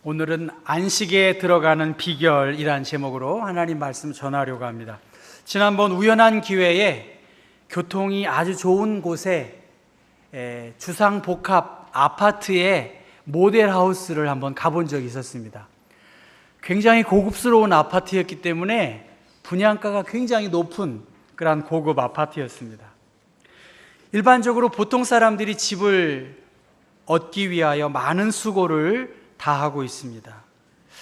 오늘은 안식에 들어가는 비결이란 제목으로 하나님 말씀 전하려고 합니다. 지난번 우연한 기회에 교통이 아주 좋은 곳에 주상복합 아파트의 모델하우스를 한번 가본 적이 있었습니다. 굉장히 고급스러운 아파트였기 때문에 분양가가 굉장히 높은 그런 고급 아파트였습니다. 일반적으로 보통 사람들이 집을 얻기 위하여 많은 수고를 다하고 있습니다.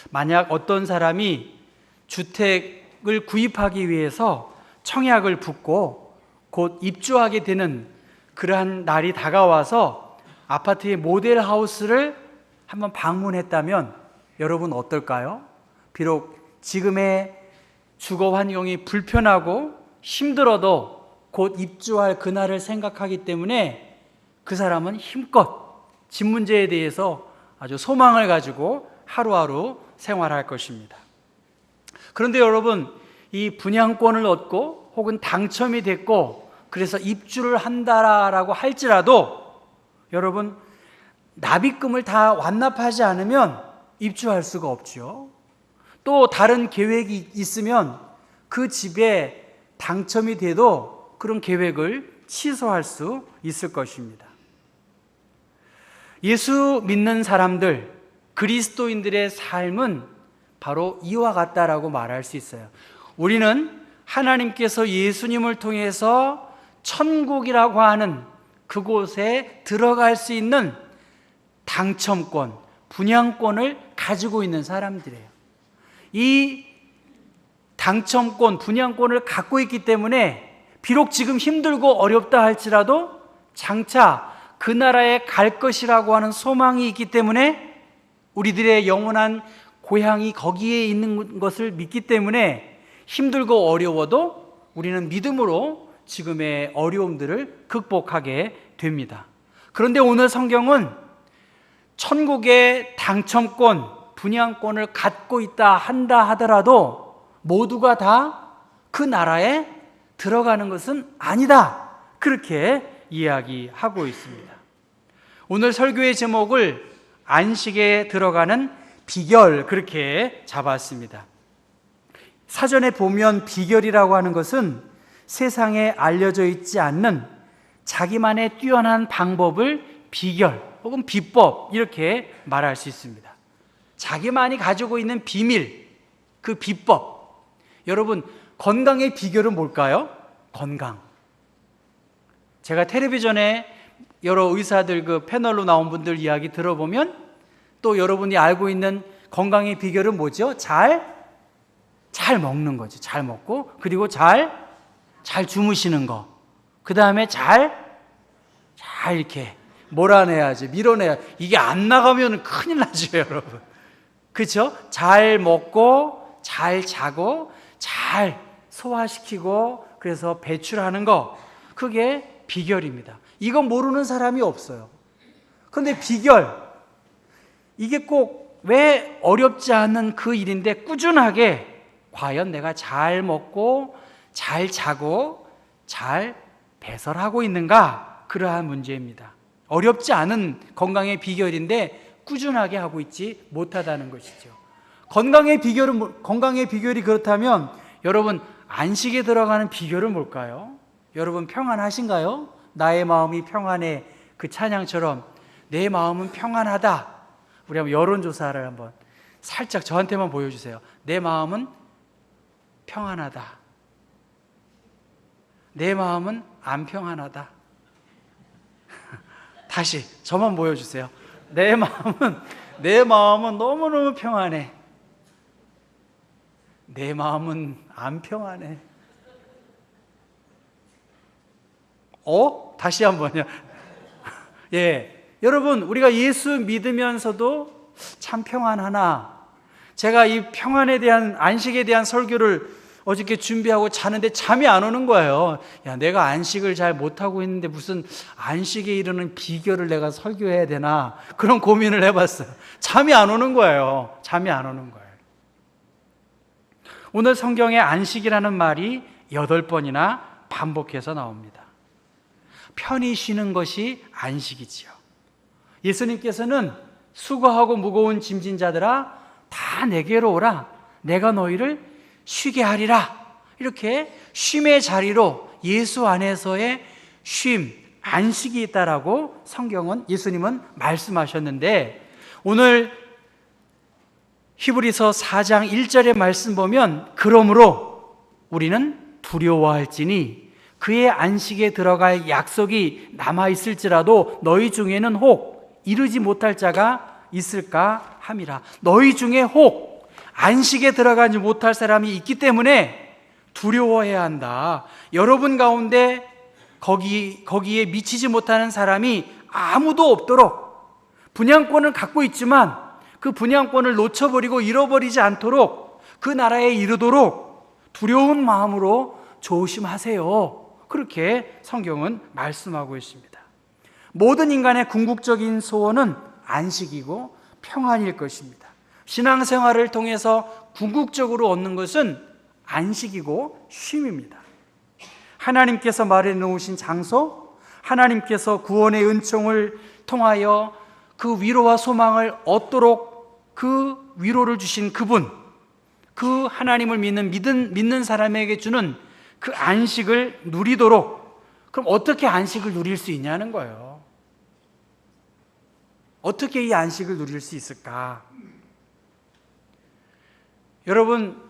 만약 어떤 사람이 주택을 구입하기 위해서 청약을 붙고 곧 입주하게 되는 그러한 날이 다가와서 아파트의 모델하우스를 한번 방문했다면 여러분 어떨까요? 비록 지금의 주거 환경이 불편하고 힘들어도 곧 입주할 그날을 생각하기 때문에 그 사람은 힘껏 집 문제에 대해서 아주 소망을 가지고 하루하루 생활할 것입니다. 그런데 여러분, 이 분양권을 얻고 혹은 당첨이 됐고 그래서 입주를 한다라고 할지라도 여러분, 납입금을 다 완납하지 않으면 입주할 수가 없죠. 또 다른 계획이 있으면 그 집에 당첨이 돼도 그런 계획을 취소할 수 있을 것입니다. 예수 믿는 사람들, 그리스도인들의 삶은 바로 이와 같다라고 말할 수 있어요. 우리는 하나님께서 예수님을 통해서 천국이라고 하는 그곳에 들어갈 수 있는 당첨권, 분양권을 가지고 있는 사람들이에요. 이 당첨권, 분양권을 갖고 있기 때문에 비록 지금 힘들고 어렵다 할지라도 장차 그 나라에 갈 것이라고 하는 소망이 있기 때문에 우리들의 영원한 고향이 거기에 있는 것을 믿기 때문에 힘들고 어려워도 우리는 믿음으로 지금의 어려움들을 극복하게 됩니다. 그런데 오늘 성경은 천국의 당첨권, 분양권을 갖고 있다 한다 하더라도 모두가 다 그 나라에 들어가는 것은 아니다, 그렇게 이야기하고 있습니다. 오늘 설교의 제목을 안식에 들어가는 비결, 그렇게 잡았습니다. 사전에 보면 비결이라고 하는 것은 세상에 알려져 있지 않는 자기만의 뛰어난 방법을 비결 혹은 비법, 이렇게 말할 수 있습니다. 자기만이 가지고 있는 비밀, 그 비법. 여러분, 건강의 비결은 뭘까요? 건강. 제가 텔레비전에 여러 의사들 그 패널로 나온 분들 이야기 들어보면 또 여러분이 알고 있는 건강의 비결은 뭐죠? 잘 먹는 거죠. 잘 먹고, 그리고 잘 주무시는 거. 그 다음에 잘 이렇게 몰아내야지, 밀어내야. 이게 안 나가면 큰일 나죠, 여러분. 그렇죠? 잘 먹고, 잘 자고, 잘 소화시키고, 그래서 배출하는 거. 그게 비결입니다. 이건 모르는 사람이 없어요. 그런데 비결, 이게 꼭 왜 어렵지 않은 그 일인데 꾸준하게 과연 내가 잘 먹고 잘 자고 잘 배설하고 있는가, 그러한 문제입니다. 어렵지 않은 건강의 비결인데 꾸준하게 하고 있지 못하다는 것이죠. 건강의 비결이 그렇다면 여러분, 안식에 들어가는 비결은 뭘까요? 여러분, 평안하신가요? 나의 마음이 평안해, 그 찬양처럼 내 마음은 평안하다. 우리 한번 여론조사를 한번 살짝 저한테만 보여주세요. 내 마음은 평안하다. 내 마음은 안 평안하다. 다시 저만 보여주세요. 내 마음은 너무너무 평안해. 내 마음은 안 평안해. 다시 한번요. 예. 여러분, 우리가 예수 믿으면서도 참 평안하나? 제가 이 평안에 대한, 안식에 대한 설교를 어저께 준비하고 자는데 잠이 안 오는 거예요. 야, 내가 안식을 잘 못하고 있는데 무슨 안식에 이르는 비결을 내가 설교해야 되나? 그런 고민을 해봤어요. 잠이 안 오는 거예요. 잠이 안 오는 거예요. 오늘 성경에 안식이라는 말이 8번이나 반복해서 나옵니다. 편히 쉬는 것이 안식이지요. 예수님께서는 수고하고 무거운 짐진 자들아 다 내게로 오라. 내가 너희를 쉬게 하리라. 이렇게 쉼의 자리로 예수 안에서의 쉼, 안식이 있다라고 성경은, 예수님은 말씀하셨는데, 오늘 히브리서 4장 1절의 말씀 보면 그러므로 우리는 두려워할지니 그의 안식에 들어갈 약속이 남아있을지라도 너희 중에는 혹 이르지 못할 자가 있을까 함이라. 너희 중에 혹 안식에 들어가지 못할 사람이 있기 때문에 두려워해야 한다. 여러분 가운데 거기에 미치지 못하는 사람이 아무도 없도록, 분양권을 갖고 있지만 그 분양권을 놓쳐버리고 잃어버리지 않도록, 그 나라에 이르도록 두려운 마음으로 조심하세요. 그렇게 성경은 말씀하고 있습니다. 모든 인간의 궁극적인 소원은 안식이고 평안일 것입니다. 신앙생활을 통해서 궁극적으로 얻는 것은 안식이고 쉼입니다. 하나님께서 마련해 놓으신 장소, 하나님께서 구원의 은총을 통하여 그 위로와 소망을 얻도록 그 위로를 주신 그분, 그 하나님을 믿는 사람에게 주는 그 안식을 누리도록, 그럼 어떻게 안식을 누릴 수 있냐는 거예요. 어떻게 이 안식을 누릴 수 있을까? 여러분,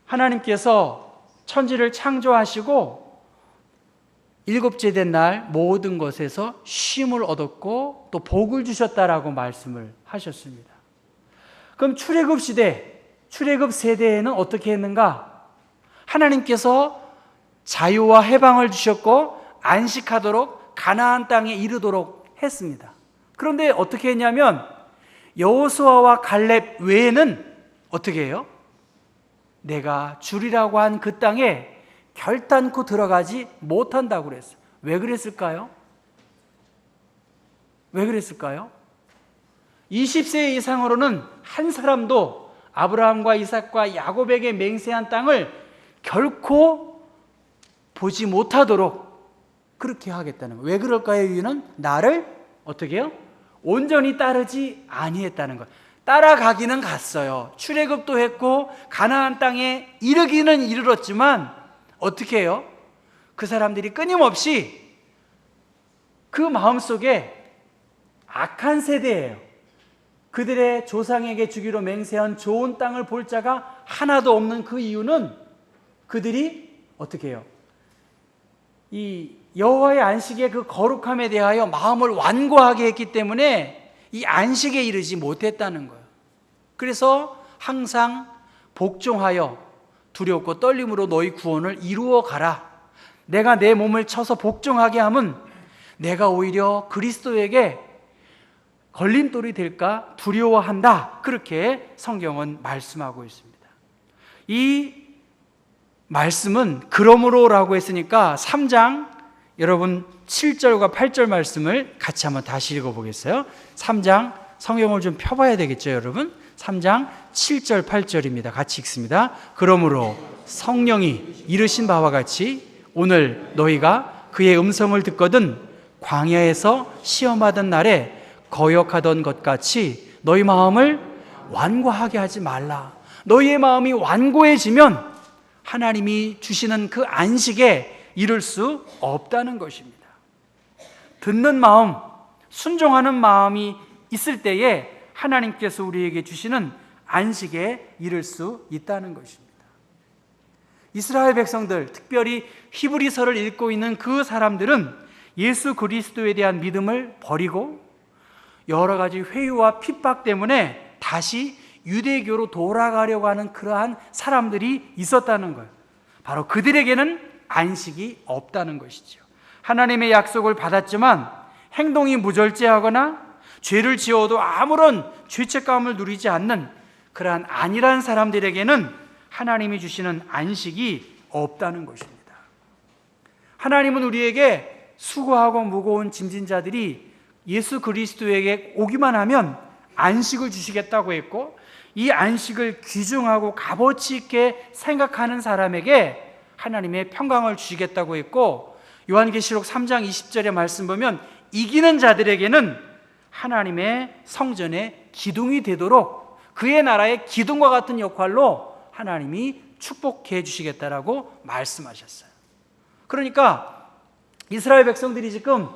하나님께서 천지를 창조하시고 일곱째 된 날 모든 것에서 쉼을 얻었고 또 복을 주셨다라고 말씀을 하셨습니다. 그럼 출애굽 시대, 출애굽 세대에는 어떻게 했는가? 하나님께서 자유와 해방을 주셨고 안식하도록 가나안 땅에 이르도록 했습니다. 그런데 어떻게 했냐면 여호수아와 갈렙 외에는 어떻게 해요? 내가 주리라고 한 그 땅에 결단코 들어가지 못한다고 그랬어요. 왜 그랬을까요? 왜 그랬을까요? 20세 이상으로는 한 사람도 아브라함과 이삭과 야곱에게 맹세한 땅을 결코 보지 못하도록 그렇게 하겠다는 거예요. 왜 그럴까요? 이유는 나를 어떻게 해요? 온전히 따르지 아니했다는 거예요. 따라가기는 갔어요. 출애굽도 했고 가나안 땅에 이르기는 이르렀지만 어떻게 해요? 그 사람들이 끊임없이 그 마음속에 악한 세대예요. 그들의 조상에게 주기로 맹세한 좋은 땅을 볼 자가 하나도 없는 그 이유는 그들이 어떻게 해요? 이 여호와의 안식의 그 거룩함에 대하여 마음을 완고하게 했기 때문에 이 안식에 이르지 못했다는 거예요. 그래서 항상 복종하여 두렵고 떨림으로 너희 구원을 이루어 가라. 내가 내 몸을 쳐서 복종하게 하면 내가 오히려 그리스도에게 걸림돌이 될까 두려워한다. 그렇게 성경은 말씀하고 있습니다. 이 말씀은 그러므로라고 했으니까 3장 여러분 7절과 8절 말씀을 같이 한번 다시 읽어보겠어요. 3장 성경을 좀 펴봐야 되겠죠, 여러분? 3장 7절 8절입니다. 같이 읽습니다. 그러므로 성령이 이르신 바와 같이 오늘 너희가 그의 음성을 듣거든 광야에서 시험하던 날에 거역하던 것 같이 너희 마음을 완고하게 하지 말라. 너희의 마음이 완고해지면 하나님이 주시는 그 안식에 이를 수 없다는 것입니다. 듣는 마음, 순종하는 마음이 있을 때에 하나님께서 우리에게 주시는 안식에 이를 수 있다는 것입니다. 이스라엘 백성들, 특별히 히브리서를 읽고 있는 그 사람들은 예수 그리스도에 대한 믿음을 버리고 여러 가지 회유와 핍박 때문에 다시 유대교로 돌아가려고 하는 그러한 사람들이 있었다는 거예요. 바로 그들에게는 안식이 없다는 것이죠. 하나님의 약속을 받았지만 행동이 무절제하거나 죄를 지어도 아무런 죄책감을 누리지 않는 그러한 안일한 사람들에게는 하나님이 주시는 안식이 없다는 것입니다. 하나님은 우리에게 수고하고 무거운 짐진 자들이 예수 그리스도에게 오기만 하면 안식을 주시겠다고 했고, 이 안식을 귀중하고 값어치 있게 생각하는 사람에게 하나님의 평강을 주시겠다고 했고, 요한계시록 3장 20절의 말씀 보면 이기는 자들에게는 하나님의 성전의 기둥이 되도록 그의 나라의 기둥과 같은 역할로 하나님이 축복해 주시겠다라고 말씀하셨어요. 그러니까 이스라엘 백성들이 지금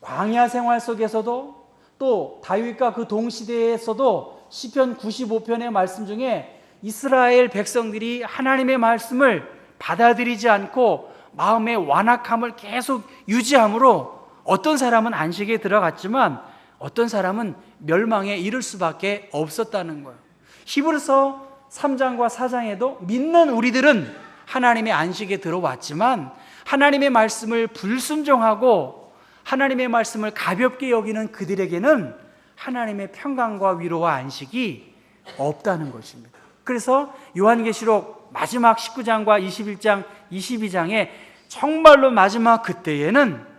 광야 생활 속에서도 또 다윗과 그 동시대에서도 시편 95편의 말씀 중에 이스라엘 백성들이 하나님의 말씀을 받아들이지 않고 마음의 완악함을 계속 유지함으로 어떤 사람은 안식에 들어갔지만 어떤 사람은 멸망에 이를 수밖에 없었다는 거예요. 히브리서 3장과 4장에도 믿는 우리들은 하나님의 안식에 들어왔지만 하나님의 말씀을 불순종하고 하나님의 말씀을 가볍게 여기는 그들에게는 하나님의 평강과 위로와 안식이 없다는 것입니다. 그래서 요한계시록 마지막 19장과 21장, 22장에 정말로 마지막 그때에는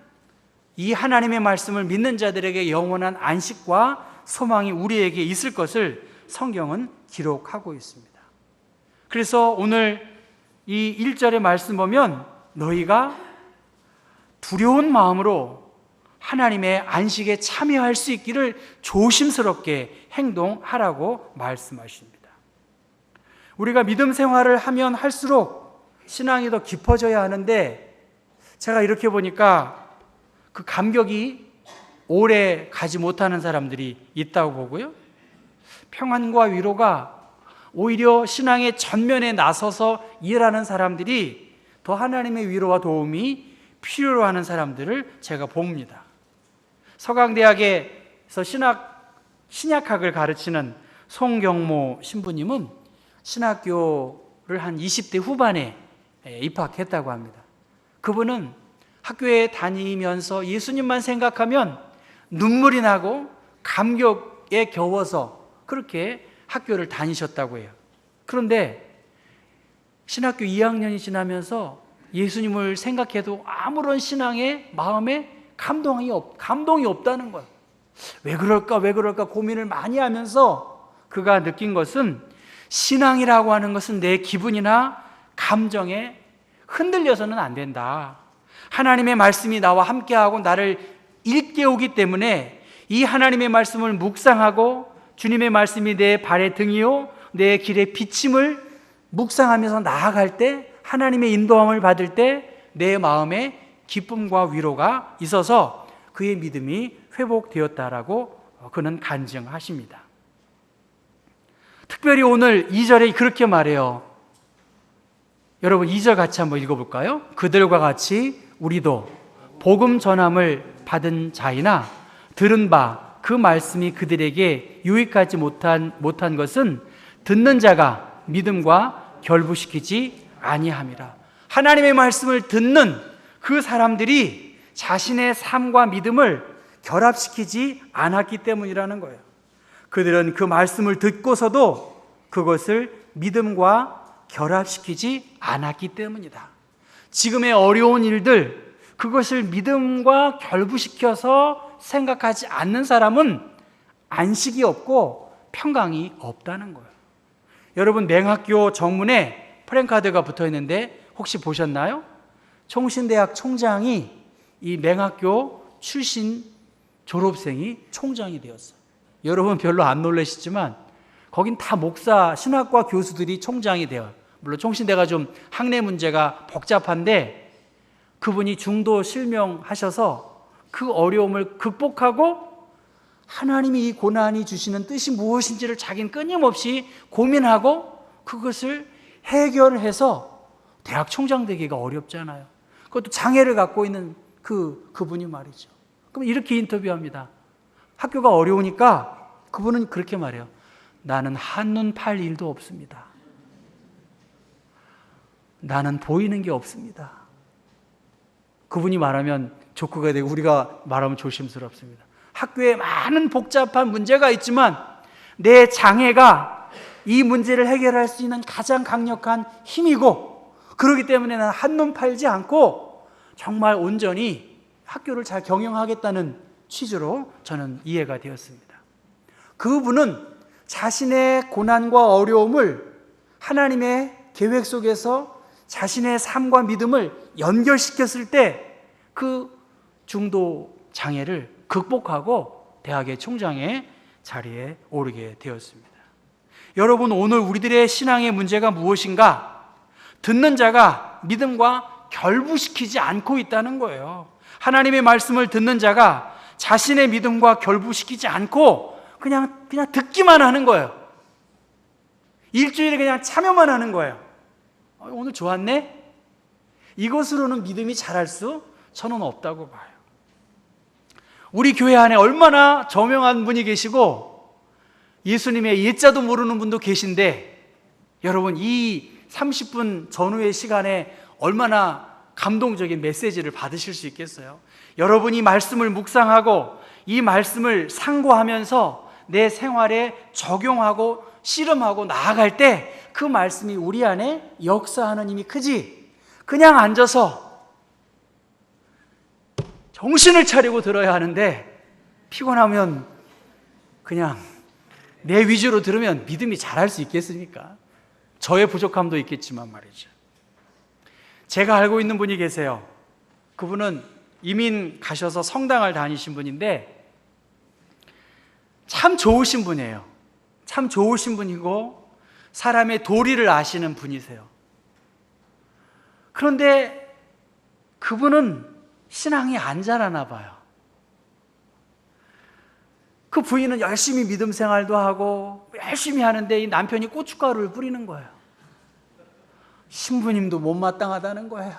이 하나님의 말씀을 믿는 자들에게 영원한 안식과 소망이 우리에게 있을 것을 성경은 기록하고 있습니다. 그래서 오늘 이 1절의 말씀 보면 너희가 두려운 마음으로 하나님의 안식에 참여할 수 있기를 조심스럽게 행동하라고 말씀하십니다. 우리가 믿음 생활을 하면 할수록 신앙이 더 깊어져야 하는데 제가 이렇게 보니까 그 감격이 오래 가지 못하는 사람들이 있다고 보고요. 평안과 위로가 오히려 신앙의 전면에 나서서 일하는 사람들이 더 하나님의 위로와 도움이 필요로 하는 사람들을 제가 봅니다. 서강대학에서 신약학을 가르치는 송경모 신부님은 신학교를 한 20대 후반에 입학했다고 합니다. 그분은 학교에 다니면서 예수님만 생각하면 눈물이 나고 감격에 겨워서 그렇게 학교를 다니셨다고 해요. 그런데 신학교 2학년이 지나면서 예수님을 생각해도 아무런 신앙의 마음에 감동이 없다는 거예요. 왜 그럴까 고민을 많이 하면서 그가 느낀 것은 신앙이라고 하는 것은 내 기분이나 감정에 흔들려서는 안 된다. 하나님의 말씀이 나와 함께하고 나를 일깨우기 때문에 이 하나님의 말씀을 묵상하고 주님의 말씀이 내 발의 등이요 내 길의 비침을 묵상하면서 나아갈 때 하나님의 인도함을 받을 때 내 마음에 기쁨과 위로가 있어서 그의 믿음이 회복되었다라고 그는 간증하십니다. 특별히 오늘 2절에 그렇게 말해요. 여러분 2절 같이 한번 읽어볼까요? 그들과 같이 우리도 복음 전함을 받은 자이나 들은 바 그 말씀이 그들에게 유익하지 못한 것은 듣는 자가 믿음과 결부시키지 아니함이라. 하나님의 말씀을 듣는 그 사람들이 자신의 삶과 믿음을 결합시키지 않았기 때문이라는 거예요. 그들은 그 말씀을 듣고서도 그것을 믿음과 결합시키지 않았기 때문이다. 지금의 어려운 일들, 그것을 믿음과 결부시켜서 생각하지 않는 사람은 안식이 없고 평강이 없다는 거예요. 여러분 맹학교 정문에 프랭카드가 붙어 있는데 혹시 보셨나요? 총신대학 총장이 이 맹학교 출신 졸업생이 총장이 되었어요. 여러분 별로 안 놀라시지만 거긴 다 목사, 신학과 교수들이 총장이 돼요. 물론 총신대가 좀 학내 문제가 복잡한데 그분이 중도 실명하셔서 그 어려움을 극복하고 하나님이 이 고난이 주시는 뜻이 무엇인지를 자기는 끊임없이 고민하고 그것을 해결해서 대학 총장 되기가 어렵잖아요. 그것도 장애를 갖고 있는 그분이 말이죠. 그럼 이렇게 인터뷰합니다. 학교가 어려우니까 그분은 그렇게 말해요. 나는 한눈 팔 일도 없습니다. 나는 보이는 게 없습니다. 그분이 말하면 조크가 되고 우리가 말하면 조심스럽습니다. 학교에 많은 복잡한 문제가 있지만 내 장애가 이 문제를 해결할 수 있는 가장 강력한 힘이고 그렇기 때문에 나는 한눈 팔지 않고 정말 온전히 학교를 잘 경영하겠다는 취지로 저는 이해가 되었습니다. 그분은 자신의 고난과 어려움을 하나님의 계획 속에서 자신의 삶과 믿음을 연결시켰을 때 그 중도 장애를 극복하고 대학의 총장의 자리에 오르게 되었습니다. 여러분, 오늘 우리들의 신앙의 문제가 무엇인가? 듣는 자가 믿음과 결부시키지 않고 있다는 거예요. 하나님의 말씀을 듣는 자가 자신의 믿음과 결부시키지 않고 그냥 듣기만 하는 거예요. 일주일에 그냥 참여만 하는 거예요. 오늘 좋았네? 이것으로는 믿음이 자랄 수 저는 없다고 봐요. 우리 교회 안에 얼마나 저명한 분이 계시고 예수님의 예자도 모르는 분도 계신데, 여러분, 이 30분 전후의 시간에 얼마나 감동적인 메시지를 받으실 수 있겠어요? 여러분이 말씀을 묵상하고 이 말씀을 상고하면서 내 생활에 적용하고 씨름하고 나아갈 때 그 말씀이 우리 안에 역사하는 힘이 크지, 그냥 앉아서 정신을 차리고 들어야 하는데 피곤하면 그냥 내 위주로 들으면 믿음이 자랄 수 있겠습니까? 저의 부족함도 있겠지만 말이죠. 제가 알고 있는 분이 계세요. 그분은 이민 가셔서 성당을 다니신 분인데 참 좋으신 분이에요. 참 좋으신 분이고 사람의 도리를 아시는 분이세요. 그런데 그분은 신앙이 안 자라나 봐요. 그 부인은 열심히 믿음 생활도 하고 열심히 하는데 이 남편이 고춧가루를 뿌리는 거예요. 신부님도 못마땅하다는 거예요.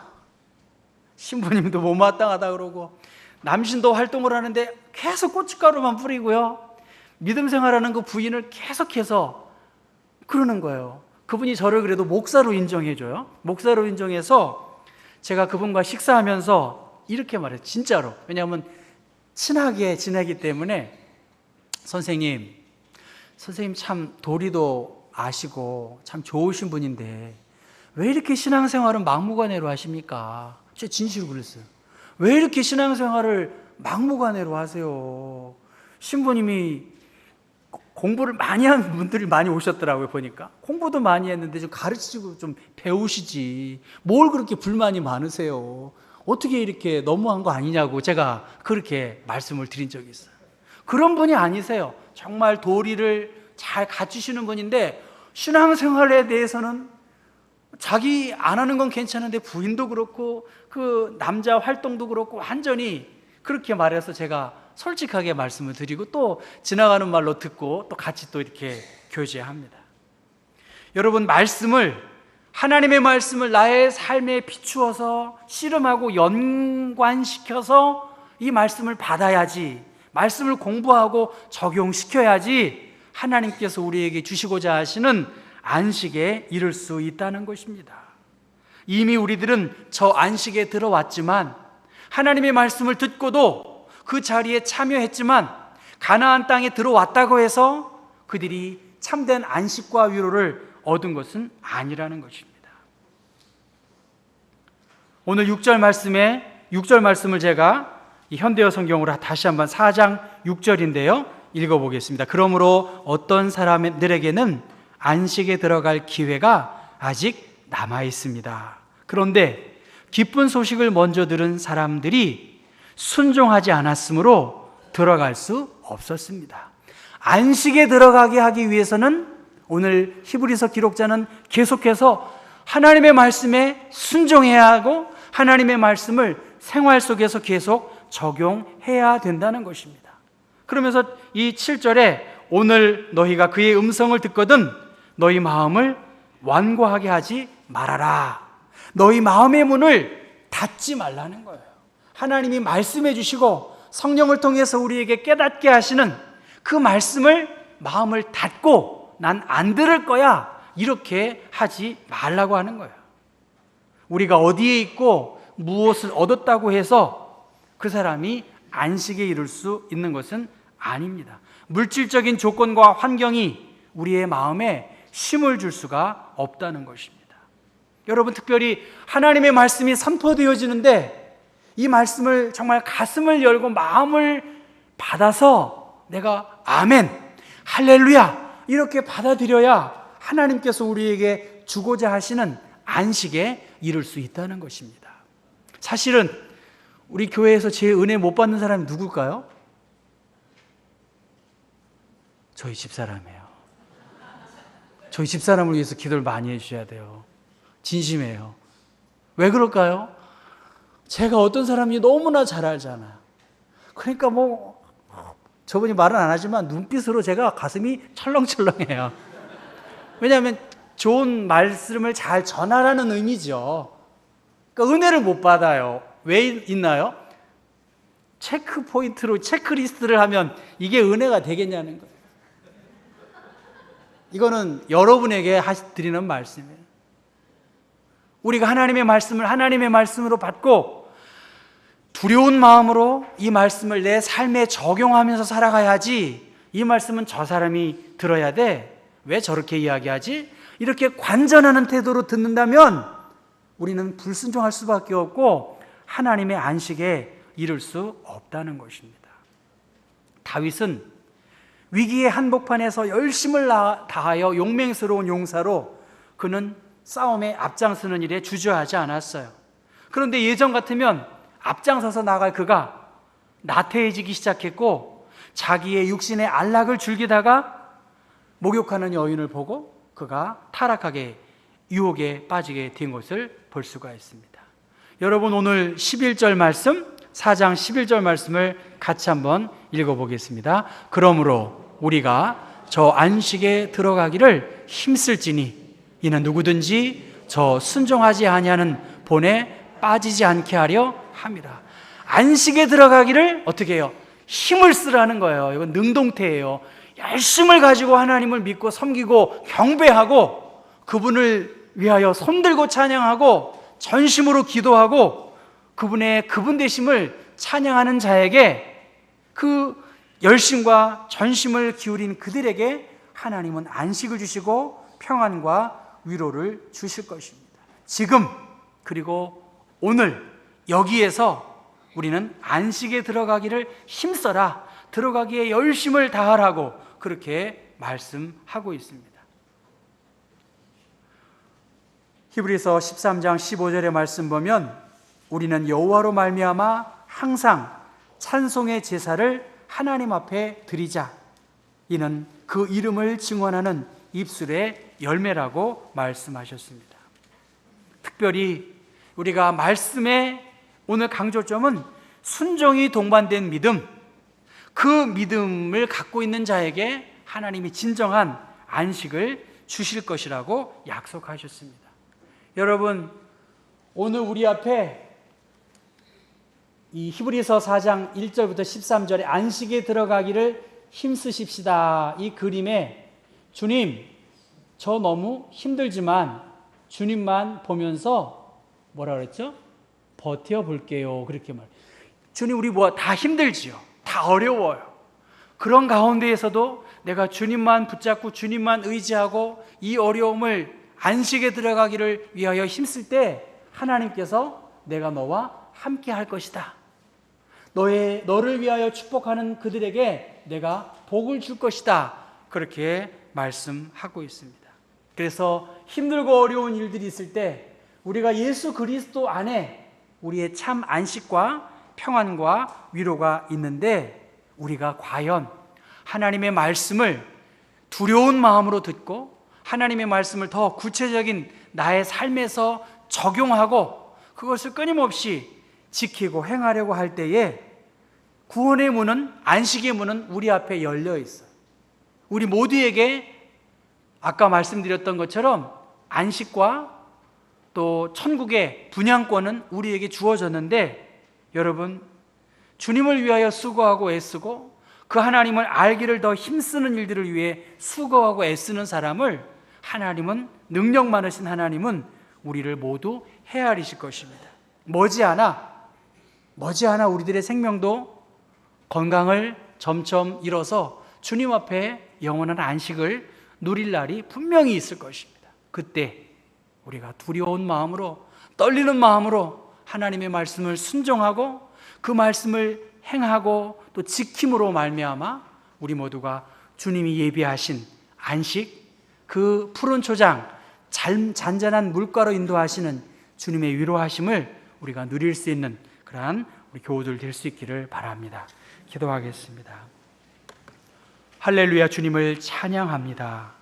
신부님도 못마땅하다 그러고 남신도 활동을 하는데 계속 고춧가루만 뿌리고요. 믿음 생활하는 그 부인을 계속해서 그러는 거예요. 그분이 저를 그래도 목사로 인정해줘요. 목사로 인정해서 제가 그분과 식사하면서 이렇게 말해요. 진짜로. 왜냐하면 친하게 지내기 때문에 선생님 참 도리도 아시고 참 좋으신 분인데 왜 이렇게 신앙생활은 막무가내로 하십니까? 제가 진실로 그랬어요. 왜 이렇게 신앙생활을 막무가내로 하세요? 신부님이 공부를 많이 한 분들이 많이 오셨더라고요. 보니까 공부도 많이 했는데 좀 가르치고 좀 배우시지 뭘 그렇게 불만이 많으세요? 어떻게 이렇게 너무한 거 아니냐고 제가 그렇게 말씀을 드린 적이 있어요. 그런 분이 아니세요. 정말 도리를 잘 갖추시는 분인데 신앙생활에 대해서는 자기 안 하는 건 괜찮은데 부인도 그렇고 그 남자 활동도 그렇고 완전히 그렇게 말해서 제가 솔직하게 말씀을 드리고 또 지나가는 말로 듣고 또 같이 또 이렇게 교제합니다. 여러분, 하나님의 말씀을 나의 삶에 비추어서 씨름하고 연관시켜서 이 말씀을 받아야지, 말씀을 공부하고 적용시켜야지 하나님께서 우리에게 주시고자 하시는 안식에 이를 수 있다는 것입니다. 이미 우리들은 저 안식에 들어왔지만 하나님의 말씀을 듣고도 그 자리에 참여했지만 가나안 땅에 들어왔다고 해서 그들이 참된 안식과 위로를 얻은 것은 아니라는 것입니다. 오늘 6절 말씀을 제가 이 현대어 성경으로 다시 한번 4장 6절인데요. 읽어보겠습니다. 그러므로 어떤 사람들에게는 안식에 들어갈 기회가 아직 남아 있습니다. 그런데 기쁜 소식을 먼저 들은 사람들이 순종하지 않았으므로 들어갈 수 없었습니다. 안식에 들어가게 하기 위해서는 오늘 히브리서 기록자는 계속해서 하나님의 말씀에 순종해야 하고 하나님의 말씀을 생활 속에서 계속 적용해야 된다는 것입니다. 그러면서 이 7절에 오늘 너희가 그의 음성을 듣거든 너희 마음을 완고하게 하지 말아라. 너희 마음의 문을 닫지 말라는 거예요. 하나님이 말씀해 주시고 성령을 통해서 우리에게 깨닫게 하시는 그 말씀을 마음을 닫고 난 안 들을 거야 이렇게 하지 말라고 하는 거예요. 우리가 어디에 있고 무엇을 얻었다고 해서 그 사람이 안식에 이를 수 있는 것은 아닙니다. 물질적인 조건과 환경이 우리의 마음에 힘을 줄 수가 없다는 것입니다. 여러분, 특별히 하나님의 말씀이 선포되어지는데 이 말씀을 정말 가슴을 열고 마음을 받아서 내가 아멘, 할렐루야 이렇게 받아들여야 하나님께서 우리에게 주고자 하시는 안식에 이를 수 있다는 것입니다. 사실은 우리 교회에서 제일 은혜 못 받는 사람이 누굴까요? 저희 집사람이에요. 저희 집사람을 위해서 기도를 많이 해주셔야 돼요. 진심이에요. 왜 그럴까요? 제가 어떤 사람인지 너무나 잘 알잖아요. 그러니까 저분이 말은 안 하지만 눈빛으로 제가 가슴이 철렁철렁해요. 왜냐하면 좋은 말씀을 잘 전하라는 의미죠. 그러니까 은혜를 못 받아요. 왜 있나요? 체크 포인트로 체크리스트를 하면 이게 은혜가 되겠냐는 거예요. 이거는 여러분에게 드리는 말씀이에요. 우리가 하나님의 말씀을 하나님의 말씀으로 받고 두려운 마음으로 이 말씀을 내 삶에 적용하면서 살아가야지. 이 말씀은 저 사람이 들어야 돼. 왜 저렇게 이야기하지? 이렇게 관전하는 태도로 듣는다면 우리는 불순종할 수밖에 없고 하나님의 안식에 이를 수 없다는 것입니다. 다윗은 위기의 한복판에서 열심을 다하여 용맹스러운 용사로 그는 싸움에 앞장서는 일에 주저하지 않았어요. 그런데 예전 같으면 앞장서서 나갈 그가 나태해지기 시작했고 자기의 육신의 안락을 즐기다가 목욕하는 여인을 보고 그가 타락하게 유혹에 빠지게 된 것을 볼 수가 있습니다. 여러분, 오늘 11절 말씀, 4장 11절 말씀을 같이 한번 읽어보겠습니다. 그러므로 우리가 저 안식에 들어가기를 힘쓸지니 이는 누구든지 저 순종하지 아니하는 본에 빠지지 않게 하려 합니다. 안식에 들어가기를 어떻게 해요? 힘을 쓰라는 거예요. 이건 능동태예요. 열심을 가지고 하나님을 믿고 섬기고 경배하고 그분을 위하여 손들고 찬양하고 전심으로 기도하고 그분 되심을 찬양하는 자에게 그 열심과 전심을 기울인 그들에게 하나님은 안식을 주시고 평안과 위로를 주실 것입니다. 지금 그리고 오늘 여기에서 우리는 안식에 들어가기를 힘써라, 들어가기에 열심을 다하라고 그렇게 말씀하고 있습니다. 히브리서 13장 15절의 말씀 보면 우리는 여호와로 말미암아 항상 찬송의 제사를 하나님 앞에 드리자. 이는 그 이름을 증언하는 입술의 열매라고 말씀하셨습니다. 특별히 우리가 말씀의 오늘 강조점은 순종이 동반된 믿음, 그 믿음을 갖고 있는 자에게 하나님이 진정한 안식을 주실 것이라고 약속하셨습니다. 여러분, 오늘 우리 앞에 이 히브리서 4장 1절부터 13절에 안식에 들어가기를 힘쓰십시다. 이 그림에 주님, 저 너무 힘들지만 주님만 보면서 뭐라 그랬죠? 버텨볼게요. 그렇게 주님, 우리 다 힘들지요. 다 어려워요. 그런 가운데에서도 내가 주님만 붙잡고 주님만 의지하고 이 어려움을 안식에 들어가기를 위하여 힘쓸 때 하나님께서 내가 너와 함께 할 것이다. 너를 위하여 축복하는 그들에게 내가 복을 줄 것이다. 그렇게 말씀하고 있습니다. 그래서 힘들고 어려운 일들이 있을 때 우리가 예수 그리스도 안에 우리의 참 안식과 평안과 위로가 있는데 우리가 과연 하나님의 말씀을 두려운 마음으로 듣고 하나님의 말씀을 더 구체적인 나의 삶에서 적용하고 그것을 끊임없이 지키고 행하려고 할 때에 구원의 문은, 안식의 문은 우리 앞에 열려 있어요. 우리 모두에게 아까 말씀드렸던 것처럼 안식과 또 천국의 분향권은 우리에게 주어졌는데 여러분, 주님을 위하여 수고하고 애쓰고 그 하나님을 알기를 더 힘쓰는 일들을 위해 수고하고 애쓰는 사람을 하나님은, 능력 많으신 하나님은 우리를 모두 헤아리실 것입니다. 머지않아 우리들의 생명도 건강을 점점 잃어서 주님 앞에 영원한 안식을 누릴 날이 분명히 있을 것입니다. 그때 우리가 두려운 마음으로, 떨리는 마음으로 하나님의 말씀을 순종하고 그 말씀을 행하고 또 지킴으로 말미암아 우리 모두가 주님이 예비하신 안식, 그 푸른 초장, 잔잔한 물가로 인도하시는 주님의 위로하심을 우리가 누릴 수 있는 그러한 우리 교우들 될 수 있기를 바랍니다. 기도하겠습니다. 할렐루야, 주님을 찬양합니다.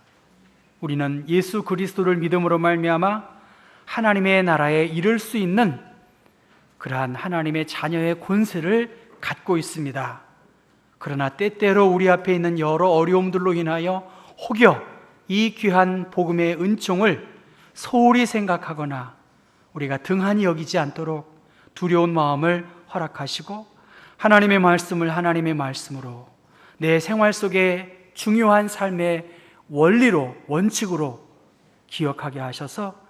우리는 예수 그리스도를 믿음으로 말미암아 하나님의 나라에 이를 수 있는 그러한 하나님의 자녀의 권세를 갖고 있습니다. 그러나 때때로 우리 앞에 있는 여러 어려움들로 인하여 혹여 이 귀한 복음의 은총을 소홀히 생각하거나 우리가 등한히 여기지 않도록 두려운 마음을 허락하시고 하나님의 말씀을 하나님의 말씀으로 내 생활 속에 중요한 삶의 원리로, 원칙으로 기억하게 하셔서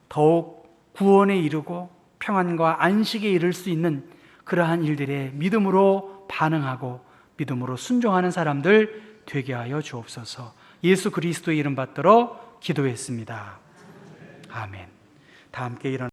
더욱 구원에 이르고 평안과 안식에 이를 수 있는 그러한 일들에 믿음으로 반응하고 믿음으로 순종하는 사람들 되게 하여 주옵소서. 예수 그리스도의 이름 받들어 기도했습니다. 아멘. 다 함께 일어나